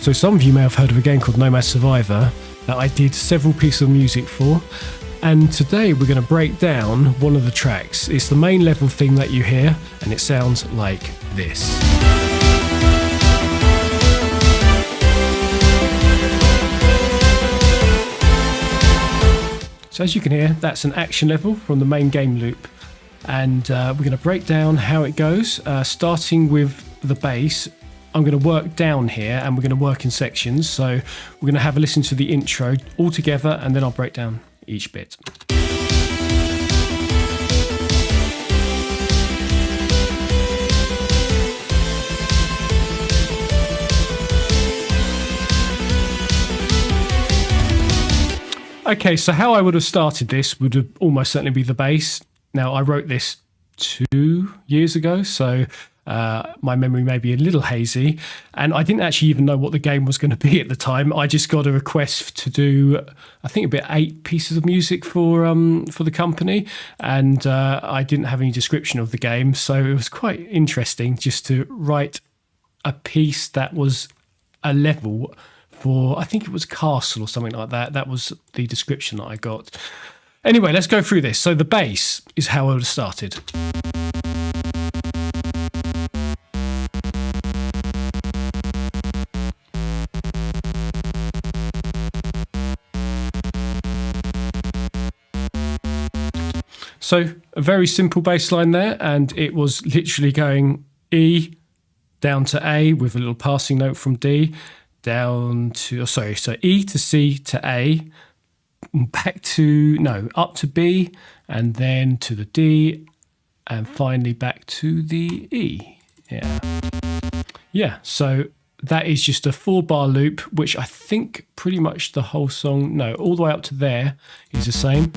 So some of you may have heard of a game called Nomad Survival that I did several pieces of music for, and today we're going to break down one of the tracks. It's the main level theme that you hear, and it sounds like this. So as you can hear, that's an action level from the main game loop, and we're going to break down how it goes, starting with the bass. I'm going to work down here and we're going to work in sections. So we're going to have a listen to the intro all together and then I'll break down each bit. Okay, so how I would have started this would have almost certainly be the bass. Now I wrote this 2 years ago, so my memory may be a little hazy, and I didn't actually even know what the game was going to be at the time. I just got a request to do, I think, about 8 pieces of music for the company, and I didn't have any description of the game, so it was quite interesting just to write a piece that was a level for, I think it was Castle or something like that. That was the description that I got. Anyway, let's go through this. So the bass is how I would have started. So a very simple bass line there, and it was literally going E down to A with a little passing note from D down to, so E to C to A, back to, no, up to B, and then to the D, and finally back to the E. Yeah, so that is just a 4-bar loop, which I think pretty much the whole song, no, all the way up to there is the same.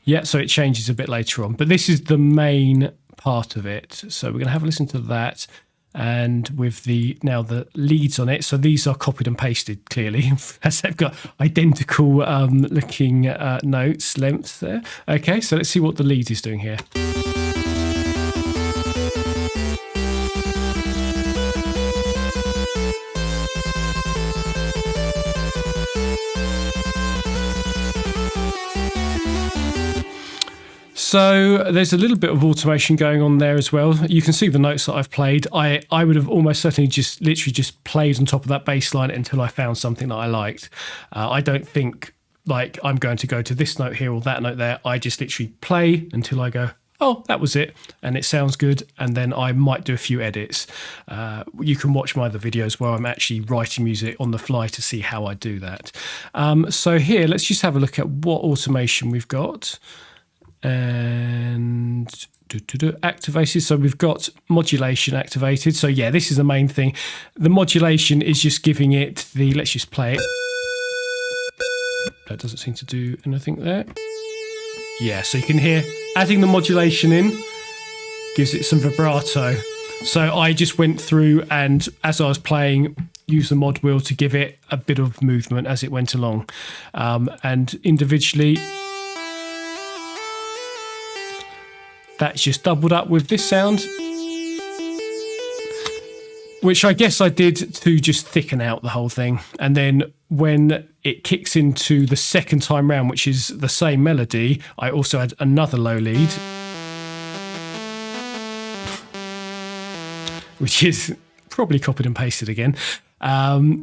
Yeah, so it changes a bit later on, but this is the main part of it. So we're going to have a listen to that, and with the leads on it. So these are copied and pasted clearly, as they've got identical looking notes, lengths there. Okay, so let's see what the lead is doing here. So there's a little bit of automation going on there as well. You can see the notes that I've played. I would have almost certainly literally just played on top of that bass line until I found something that I liked. I don't think like I'm going to go to this note here or that note there. I just literally play until I go, oh, that was it, and it sounds good, and then I might do a few edits. You can watch my other videos where I'm actually writing music on the fly to see how I do that. So here, let's just have a look at what automation we've got. And activated, so we've got modulation activated. So yeah, this is the main thing. The modulation is just giving it the, let's just play it. That doesn't seem to do anything there. Yeah, so you can hear adding the modulation in gives it some vibrato. So I just went through and as I was playing, used the mod wheel to give it a bit of movement as it went along, and individually that's just doubled up with this sound, which I guess I did to just thicken out the whole thing. And then when it kicks into the second time round, which is the same melody, I also add another low lead, which is probably copied and pasted again.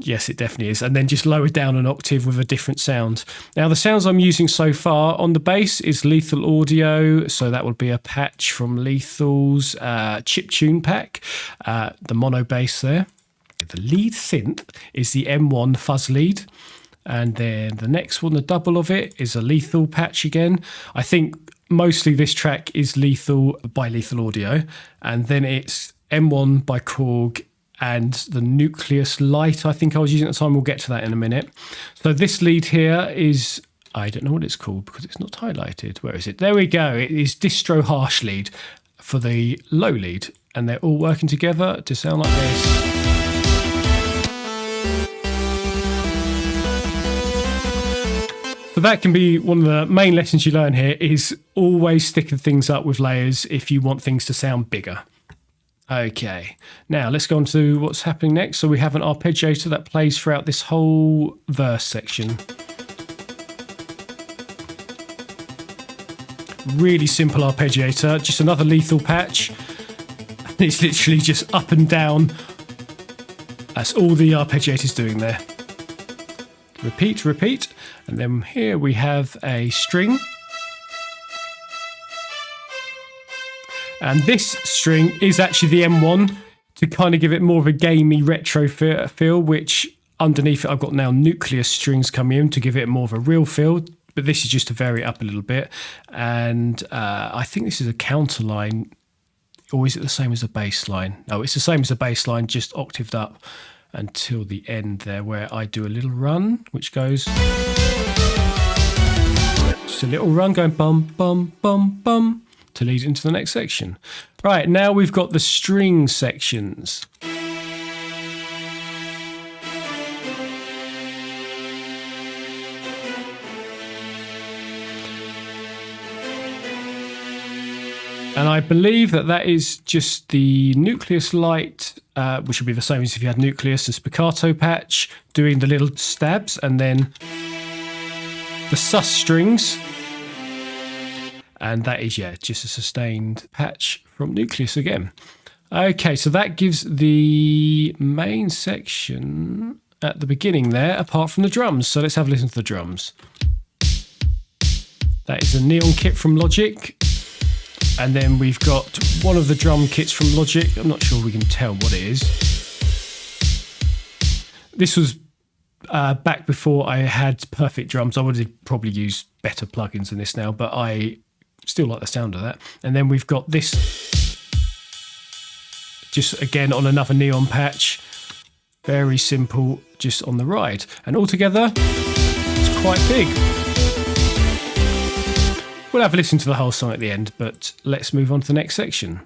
Yes, it definitely is. And then just lower down an octave with a different sound. Now, the sounds I'm using so far on the bass is Lethal Audio. So that would be a patch from Lethal's chiptune pack, the mono bass there. The lead synth is the M1 fuzz lead. And then the next one, the double of it, is a Lethal patch again. I think mostly this track is Lethal by Lethal Audio. And then it's M1 by Korg, and the Nucleus Light I think I was using at the time. We'll get to that in a minute. So this lead here is, I don't know what it's called because it's not highlighted. Where is it? There we go. It is Distro Harsh lead for the low lead, and they're all working together to sound like this. So that can be one of the main lessons you learn here, is always sticking things up with layers if you want things to sound bigger. Okay, now let's go on to what's happening next. So we have an arpeggiator that plays throughout this whole verse section. Really simple arpeggiator, just another lethal patch. It's literally just up and down. That's all the arpeggiator's doing there. Repeat, repeat. And then here we have a string. And this string is actually the M1 to kind of give it more of a gamey retro feel, which underneath it I've got now nucleus strings coming in to give it more of a real feel. But this is just to vary it up a little bit. And I think this is a counter line. Or is it the same as a bass line? No, it's the same as a bass line, just octaved up until the end there, where I do a little run, which goes... Just a little run going bum, bum, bum, bum, to lead into the next section. Right, now we've got the string sections. And I believe that is just the nucleus light, which would be the same as if you had nucleus and spiccato patch, doing the little stabs, and then the sus strings. And that is, yeah, just a sustained patch from nucleus again. Okay, so that gives the main section at the beginning there, apart from the drums. So let's have a listen to the drums. That is a neon kit from Logic. And then we've got one of the drum kits from Logic. I'm not sure we can tell what it is. This was back before I had perfect drums. I would have probably used better plugins than this now, but I still like the sound of that. And then we've got this, just again on another neon patch. Very simple, just on the ride. And altogether, it's quite big. We'll have a listen to the whole song at the end, but let's move on to the next section.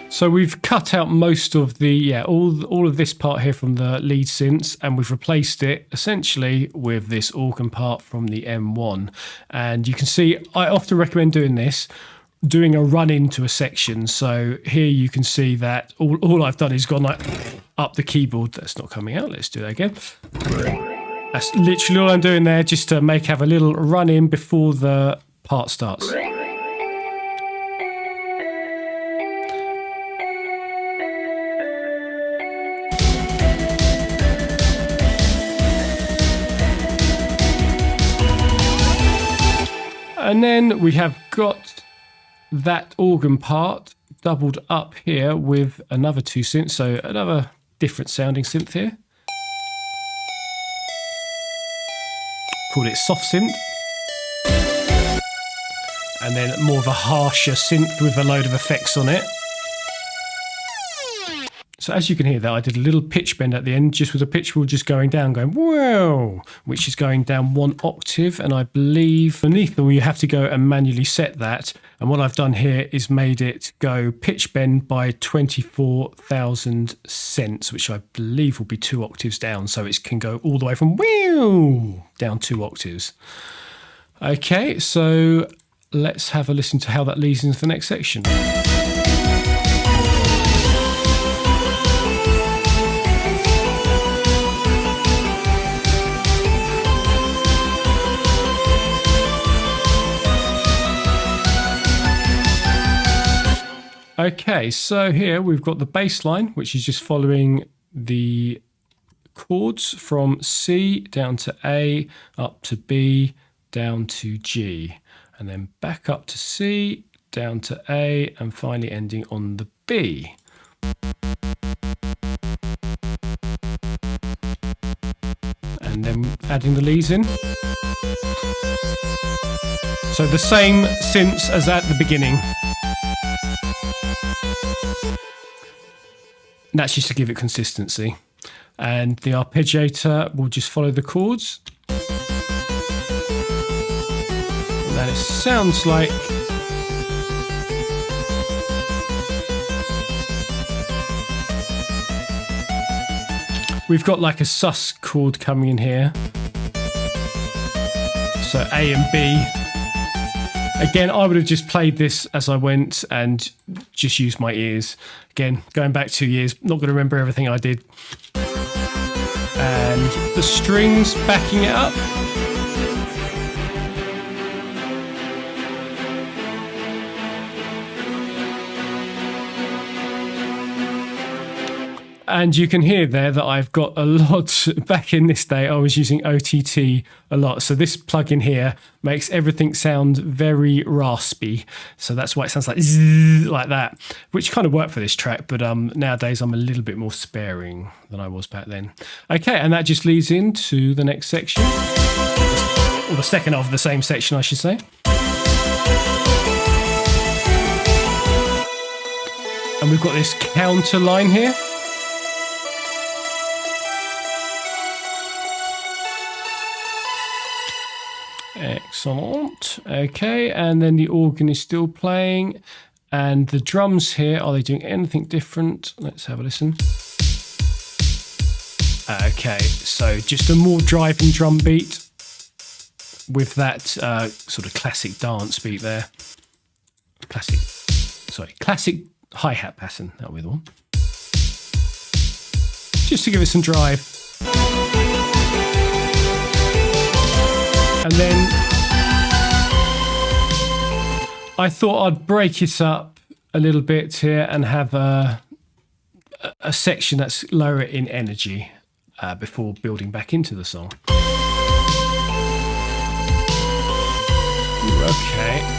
So we've cut out most of the, all of this part here from the lead synths, and we've replaced it essentially with this organ part from the M1. And you can see, I often recommend doing this, doing a run into a section. So here you can see that all I've done is gone like up the keyboard. That's not coming out. Let's do that again. That's literally all I'm doing there, just to have a little run in before the part starts. And then we have got that organ part doubled up here with another two synths, so another different sounding synth here. Call it soft synth. And then more of a harsher synth with a load of effects on it. So as you can hear that, I did a little pitch bend at the end, just with the pitch wheel just going down, going whoa, which is going down 1 octave. And I believe beneath them, you have to go and manually set that. And what I've done here is made it go pitch bend by 24,000 cents, which I believe will be 2 octaves down. So it can go all the way from whew down 2 octaves. Okay, so let's have a listen to how that leads into the next section. Okay, so here we've got the bass line, which is just following the chords from C down to A, up to B, down to G, and then back up to C, down to A, and finally ending on the B. And then adding the leads in. So the same synths as at the beginning. And that's just to give it consistency. And the arpeggiator will just follow the chords. And then it sounds like we've got like a sus chord coming in here. So A and B. Again, I would have just played this as I went and just used my ears. Again, going back 2 years, not going to remember everything I did. And the strings backing it up. And you can hear there that I've got a lot, back in this day, I was using OTT a lot. So this plugin here makes everything sound very raspy. So that's why it sounds like zzz, like that, which kind of worked for this track. But nowadays I'm a little bit more sparing than I was back then. Okay, and that just leads into the next section. Or the second half of the same section, I should say. And we've got this counter line here. Excellent. Okay, and then the organ is still playing. And the drums here, are they doing anything different? Let's have a listen. Okay, so just a more driving drum beat with that sort of classic dance beat there. Classic hi-hat pattern, that'll be the one. Just to give it some drive. And then I thought I'd break it up a little bit here and have a section that's lower in energy before building back into the song. Okay.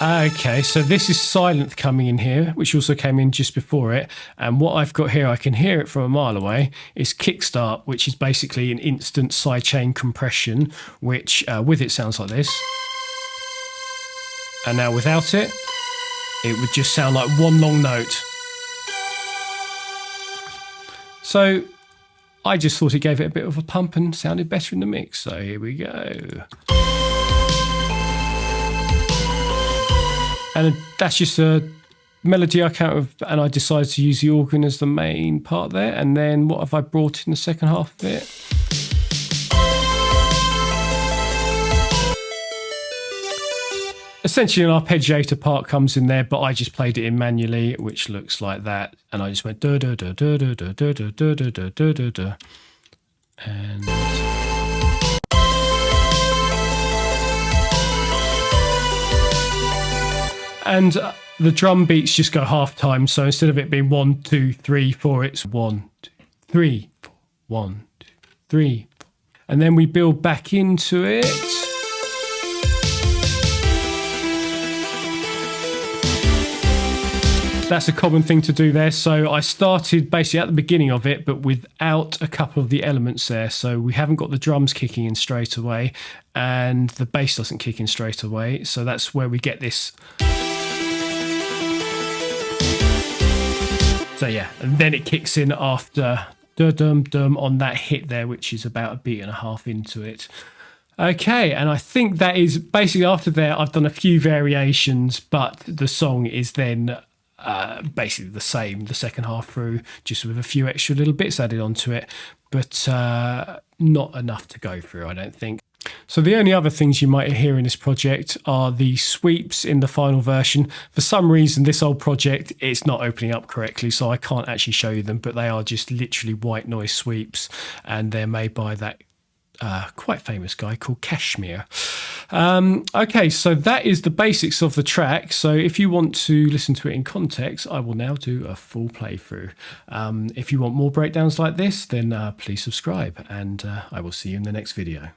Okay, so this is Silent coming in here, which also came in just before it. And what I've got here, I can hear it from a mile away, is Kickstart, which is basically an instant sidechain compression, which with it sounds like this. And now without it, it would just sound like one long note. So I just thought it gave it a bit of a pump and sounded better in the mix. So here we go. And that's just a melody I came up with, and I decided to use the organ as the main part there. And then what have I brought in the second half of it? Essentially an arpeggiator part comes in there, but I just played it in manually, which looks like that. And I just went da da da da da da da da da da da da da da. And the drum beats just go half time. So instead of it being 1, 2, 3, 4, it's 1, 2, 3, 4, 1, 2, 3, 4. And then we build back into it. That's a common thing to do there. So I started basically at the beginning of it, but without a couple of the elements there. So we haven't got the drums kicking in straight away, and the bass doesn't kick in straight away. So that's where we get this. So yeah, and then it kicks in after dum-dum on that hit there, which is about a beat and a half into it. Okay, and I think that is basically after there, I've done a few variations, but the song is then basically the same, the second half through, just with a few extra little bits added onto it, but not enough to go through, I don't think. So the only other things you might hear in this project are the sweeps in the final version. For some reason, this old project, it's not opening up correctly, so I can't actually show you them, but they are just literally white noise sweeps, and they're made by that quite famous guy called Kashmir. Okay, so that is the basics of the track. So if you want to listen to it in context, I will now do a full playthrough. If you want more breakdowns like this, then please subscribe, and I will see you in the next video.